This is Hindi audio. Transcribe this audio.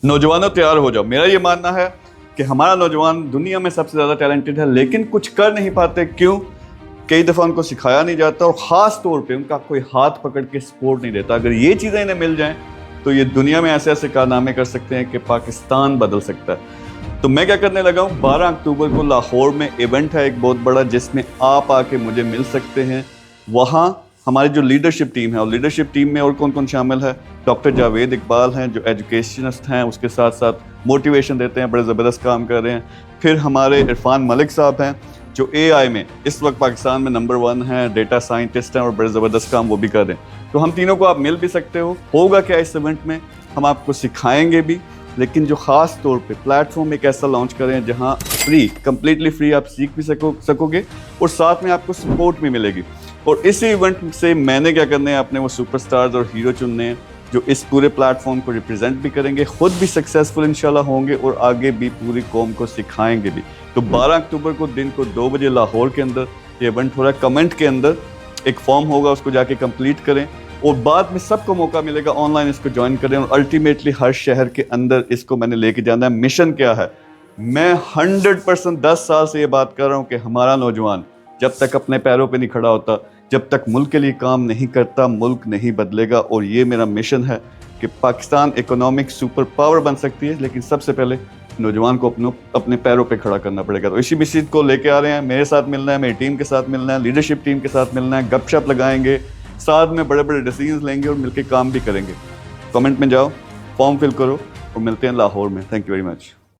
नौजवानों तैयार हो जाओ। मेरा ये मानना है कि हमारा नौजवान दुनिया में सबसे ज़्यादा टैलेंटेड है, लेकिन कुछ कर नहीं पाते। क्यों? कई दफ़ा उनको सिखाया नहीं जाता और ख़ास तौर पे उनका कोई हाथ पकड़ के सपोर्ट नहीं देता। अगर ये चीज़ें इन्हें मिल जाएं तो ये दुनिया में ऐसे ऐसे कारनामे कर सकते हैं कि पाकिस्तान बदल सकता है। तो मैं क्या करने लगा हूँ, 12 अक्टूबर को लाहौर में इवेंट है एक बहुत बड़ा, जिसमें आप आके मुझे मिल सकते हैं। वहाँ हमारी जो लीडरशिप टीम है, और लीडरशिप टीम में और कौन कौन शामिल है, डॉक्टर जावेद इकबाल हैं जो एजुकेशनिस्ट हैं, उसके साथ साथ मोटिवेशन देते हैं, बड़े ज़बरदस्त काम कर रहे हैं। फिर हमारे इरफान मलिक साहब हैं जो एआई में इस वक्त पाकिस्तान में नंबर 1 हैं, डेटा साइंटिस्ट हैं और बड़े ज़बरदस्त काम वो भी कर रहे हैं। तो हम तीनों को आप मिल भी सकते हो। होगा क्या इस इवेंट में, हम आपको सिखाएंगे भी, लेकिन जो ख़ास तौर पे प्लेटफॉर्म एक ऐसा लॉन्च करें जहां फ्री, कंप्लीटली फ्री आप सीख भी सकोगे और साथ में आपको सपोर्ट भी मिलेगी। और इसी इवेंट से मैंने क्या करना है, अपने वो सुपरस्टार्स और हीरो चुनने हैं जो इस पूरे प्लेटफॉर्म को रिप्रेजेंट भी करेंगे, खुद भी सक्सेसफुल इंशाल्लाह होंगे और आगे भी पूरी कौम को सिखाएंगे भी। तो 12 अक्टूबर को दिन को 2 बजे लाहौर के अंदर ये इवेंट हो रहा है। कमेंट के अंदर एक फॉर्म होगा, उसको जाके कंप्लीट करें और बाद में सबको मौका मिलेगा ऑनलाइन इसको ज्वाइन करें। और अल्टीमेटली हर शहर के अंदर इसको मैंने लेके जाना है। मिशन क्या है, मैं 100% 10 साल से ये बात कर रहा हूँ कि हमारा नौजवान जब तक अपने पैरों पे नहीं खड़ा होता, जब तक मुल्क के लिए काम नहीं करता, मुल्क नहीं बदलेगा। और ये मेरा मिशन है कि पाकिस्तान इकोनॉमिक सुपर पावर बन सकती है, लेकिन सबसे पहले नौजवान को अपने पैरों पे खड़ा करना पड़ेगा। तो इसी मिशन को लेके आ रहे हैं। मेरे साथ मिलना है, मेरी टीम के साथ मिलना है, लीडरशिप टीम के साथ मिलना है, गपशप लगाएंगे, साथ में बड़े बड़े डिसीजंस लेंगे और मिलकर काम भी करेंगे। कमेंट में जाओ, फॉर्म फिल करो और मिलते हैं लाहौर में। Thank you very much.